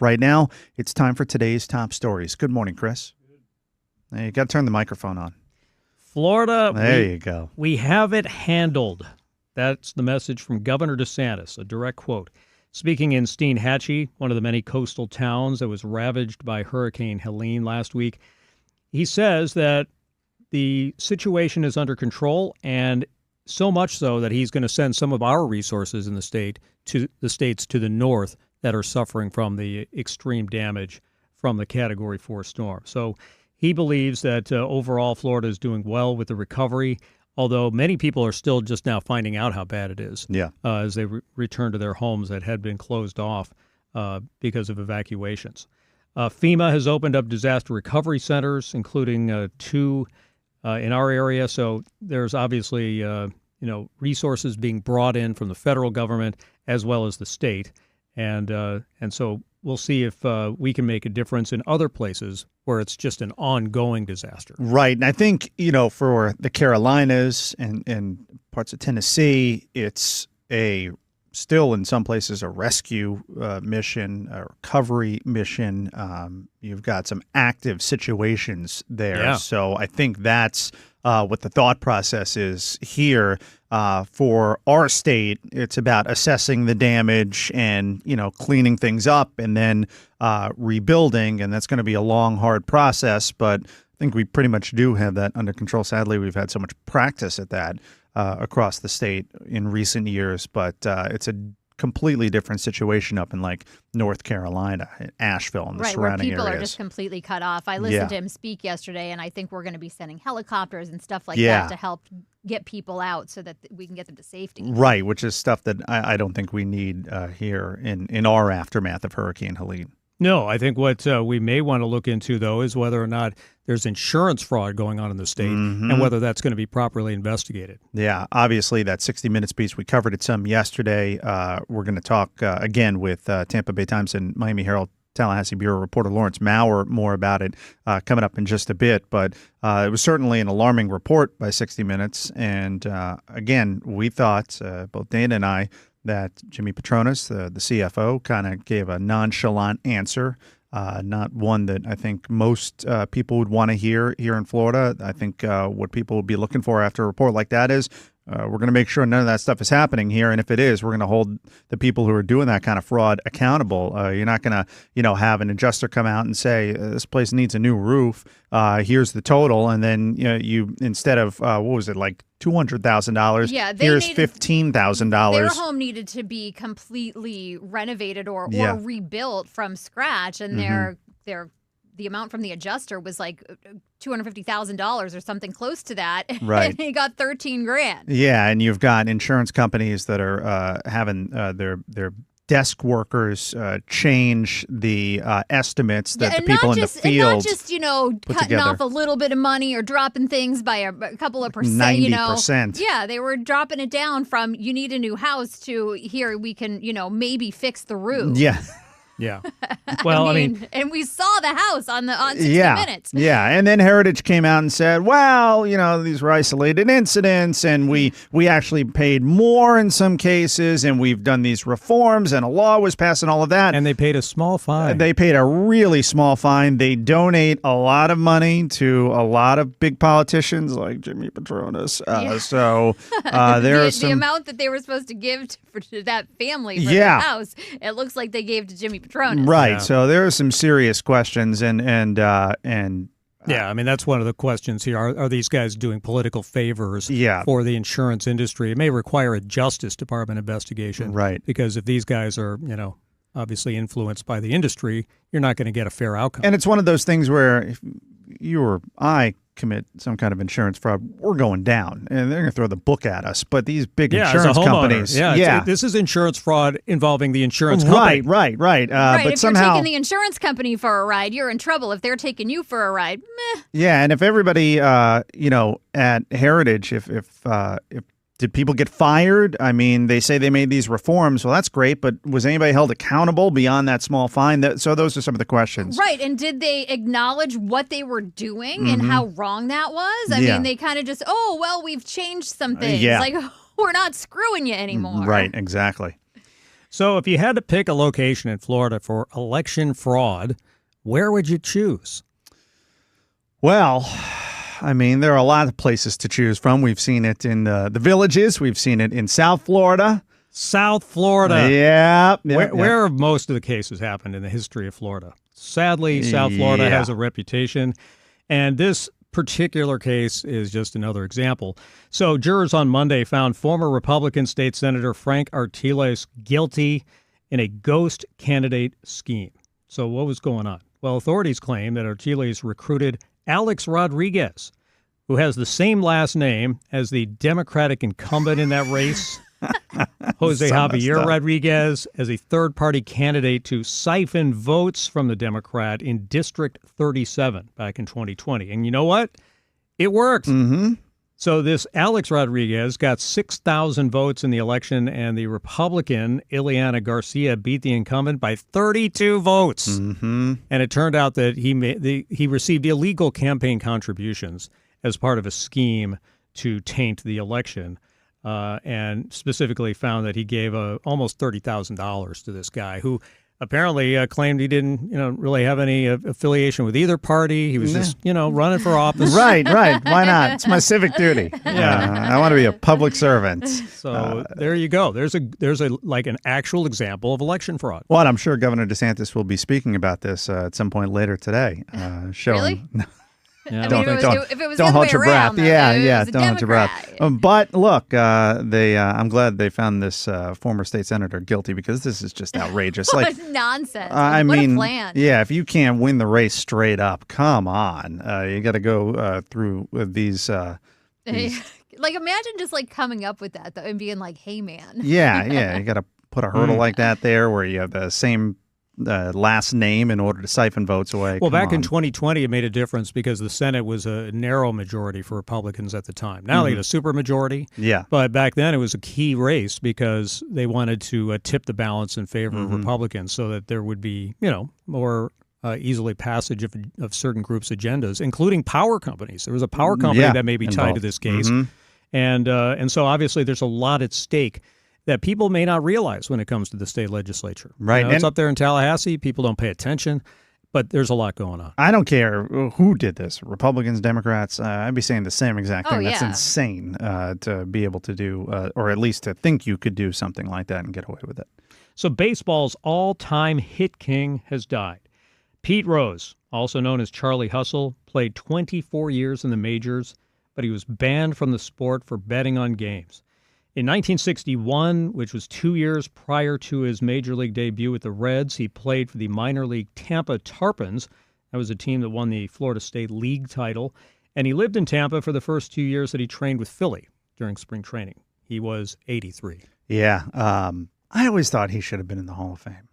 Right now, it's time for today's top stories. Good morning, Chris. Hey, you got to turn the microphone on. Florida, there you go. We have it handled. That's the message from Governor DeSantis, a direct quote. Speaking in Steinhatchee, one of the many coastal towns that was ravaged by Hurricane Helene last week, he says that the situation is under control, and so much so that he's going to send some of our resources in the state to the states to the north that are suffering from the extreme damage from the Category 4 storm. So he believes that overall Florida is doing well with the recovery, although many people are still just now finding out how bad it is as they return to their homes that had been closed off because of evacuations. FEMA has opened up disaster recovery centers, including 2 in our area. So there's obviously resources being brought in from the federal government as well as the state. And so we'll see if we can make a difference in other places where it's just an ongoing disaster. Right. And I think, for the Carolinas and parts of Tennessee, it's still in some places a rescue mission, a recovery mission. You've got some active situations there. Yeah. So I think that's what the thought process is here. For our state, it's about assessing the damage and, cleaning things up and then rebuilding. And that's going to be a long, hard process. But I think we pretty much do have that under control. Sadly, we've had so much practice at that across the state in recent years. But it's a completely different situation up in like North Carolina, Asheville, and the surrounding areas. Right, where people are just completely cut off. I listened to him speak yesterday, and I think we're going to be sending helicopters and stuff like that to help get people out so that we can get them to safety. Right, which is stuff that I don't think we need here in our aftermath of Hurricane Helene. No, I think what we may want to look into, though, is whether or not there's insurance fraud going on in the state and whether that's going to be properly investigated. Yeah, obviously that 60 Minutes piece, we covered it some yesterday. We're going to talk again with Tampa Bay Times and Miami Herald Tallahassee Bureau reporter Lawrence Maurer more about it coming up in just a bit. But it was certainly an alarming report by 60 Minutes. And again, we thought, both Dana and I, that Jimmy Petronas, the CFO, kind of gave a nonchalant answer, not one that I think most people would want to hear here in Florida. I think what people would be looking for after a report like that is we're going to make sure none of that stuff is happening here. And if it is, we're going to hold the people who are doing that kind of fraud accountable. You're not going to, have an adjuster come out and say, this place needs a new roof. Here's the total. And then, you instead of, what was it, like $200,000, here's $15,000. Their home needed to be completely renovated or rebuilt from scratch. And the amount from the adjuster was like $250,000 or something close to that. Right. And he got $13,000. Yeah, and you've got insurance companies that are having their desk workers change the estimates that the people in the field and not just cutting off a little bit of money or dropping things by a couple of percent. 90%. Yeah, they were dropping it down from you need a new house to here we can maybe fix the roof. Yeah. Yeah. Well, I mean, and we saw the house on 60 Minutes. Yeah. And then Heritage came out and said, well, these were isolated incidents and we actually paid more in some cases and we've done these reforms and a law was passed and all of that. And they paid a small fine. They paid a really small fine. They donate a lot of money to a lot of big politicians like Jimmy Petronas. So there's the amount that they were supposed to give to that family for their house, it looks like they gave to Jimmy Petronas. Right. Yeah. So there are some serious questions and yeah, I mean, that's one of the questions here. Are these guys doing political favors for the insurance industry? It may require a Justice Department investigation. Right. Because if these guys are, obviously influenced by the industry, you're not going to get a fair outcome. And it's one of those things where if you or I commit some kind of insurance fraud, we're going down, and they're going to throw the book at us. But these big insurance companies, this is insurance fraud involving the insurance company. Right. But if somehow you're taking the insurance company for a ride, you're in trouble. If they're taking you for a ride, meh. Yeah, and if everybody, at Heritage, if did people get fired? I mean, they say they made these reforms. Well, that's great, but was anybody held accountable beyond that small fine? So those are some of the questions. Right, and did they acknowledge what they were doing and how wrong that was? I mean, they kind of just, we've changed some things. Like, we're not screwing you anymore. Right, exactly. So if you had to pick a location in Florida for election fraud, where would you choose? Well, I mean, there are a lot of places to choose from. We've seen it in the Villages. We've seen it in South Florida. South Florida. Yeah. Where have most of the cases happened in the history of Florida? Sadly, South Florida has a reputation. And this particular case is just another example. So jurors on Monday found former Republican State Senator Frank Artiles guilty in a ghost candidate scheme. So what was going on? Well, authorities claim that Artiles recruited Alex Rodriguez, who has the same last name as the Democratic incumbent in that race, Jose Javier Rodriguez, as a third-party candidate to siphon votes from the Democrat in District 37 back in 2020. And you know what? It worked. Mm-hmm. So this Alex Rodriguez got 6,000 votes in the election, and the Republican Ileana Garcia beat the incumbent by 32 votes. Mm-hmm. And it turned out that he received illegal campaign contributions as part of a scheme to taint the election. And specifically found that he gave almost $30,000 to this guy who apparently claimed he didn't, really have any affiliation with either party. He was just, running for office. Right. Why not? It's my civic duty. Yeah, I want to be a public servant. So there you go. There's an actual example of election fraud. Well, I'm sure Governor DeSantis will be speaking about this at some point later today. Showing. Really? Yeah, if it was don't the other hold way your around, breath. though, Don't hold your breath. But look, I'm glad they found this former state senator guilty because this is just outrageous. Like nonsense. I what mean, a plan. Yeah, if you can't win the race straight up, come on, you got to go through these. Like imagine just like coming up with that though and being like, "Hey, man." Yeah, you got to put a hurdle like that there where you have the same last name in order to siphon votes away. Well, back in 2020, it made a difference because the Senate was a narrow majority for Republicans at the time. Now they had a super majority. Yeah. But back then, it was a key race because they wanted to tip the balance in favor of Republicans so that there would be, more easily passage of certain groups' agendas, including power companies. There was a power company that may be tied to this case. And so obviously there's a lot at stake that people may not realize when it comes to the state legislature. Right. It's up there in Tallahassee. People don't pay attention, but there's a lot going on. I don't care who did this, Republicans, Democrats. I'd be saying the same exact thing. That's insane to be able to do, or at least to think you could do something like that and get away with it. So baseball's all-time hit king has died. Pete Rose, also known as Charlie Hustle, played 24 years in the majors, but he was banned from the sport for betting on games. In 1961, which was 2 years prior to his major league debut with the Reds, he played for the minor league Tampa Tarpons. That was a team that won the Florida State League title. And he lived in Tampa for the first 2 years that he trained with Philly during spring training. He was 83. Yeah. I always thought he should have been in the Hall of Fame.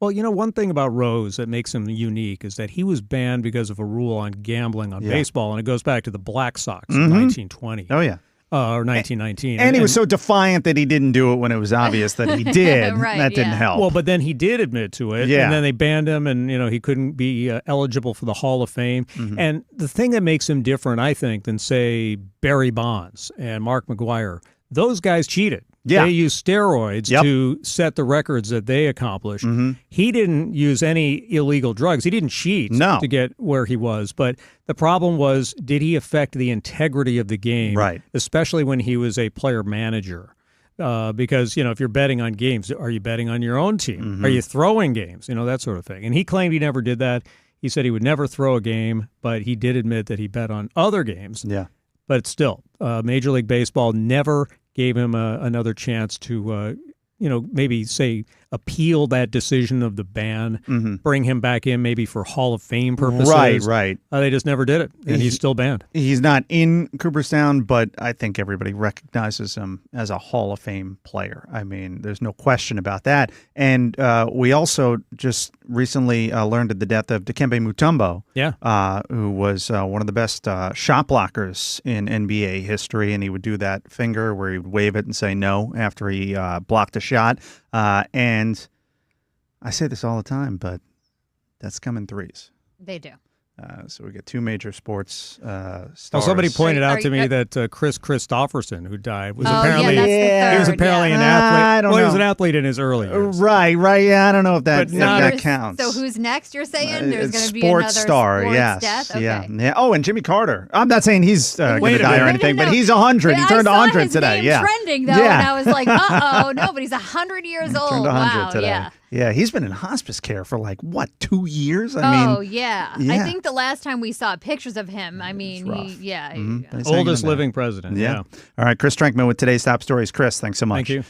Well, one thing about Rose that makes him unique is that he was banned because of a rule on gambling on baseball, and it goes back to the Black Sox in 1920. Oh, yeah. Or 1919. And he was so defiant that he didn't do it when it was obvious that he did. That didn't help. Well, but then he did admit to it, and then they banned him, and he couldn't be eligible for the Hall of Fame. And the thing that makes him different, I think, than, say, Barry Bonds and Mark McGwire, those guys cheated. Yeah. They used steroids to set the records that they accomplished. He didn't use any illegal drugs. He didn't cheat to get where he was. But the problem was, did he affect the integrity of the game? Right. Especially when he was a player manager. Because, if you're betting on games, are you betting on your own team? Are you throwing games? That sort of thing. And he claimed he never did that. He said he would never throw a game, but he did admit that he bet on other games. Yeah. But still, Major League Baseball never gave him another chance to, maybe say appeal that decision of the ban, bring him back in maybe for Hall of Fame purposes. Right. They just never did it, and he's still banned. He's not in Cooperstown, but I think everybody recognizes him as a Hall of Fame player. I mean, there's no question about that. And we also just recently learned of the death of Dikembe Mutombo, who was one of the best shot blockers in NBA history, and he would do that finger where he would wave it and say no after he blocked a shot. And I say this all the time, but that's come in threes. They do. So we get two major sports stars. Well, somebody pointed out to me that Chris Christopherson, who died, was apparently he was apparently an athlete. He was an athlete in his early years. Right. Yeah, I don't know if that counts. So who's next? You're saying there's going to be sports another star? sports Yes. death? Okay. Yeah. Oh, and Jimmy Carter. I'm not saying he's going to die or anything, but he's 100. He I turned saw 100 his today. Name Yeah. trending though, and I was like, no, but he's 100 years old. Turned 100 Wow. today. Yeah. Yeah, he's been in hospice care for 2 years? I mean, yeah. I think the last time we saw pictures of him, rough. Oldest living president. Yeah. All right, Chris Strankman with today's top stories. Chris, thanks so much. Thank you.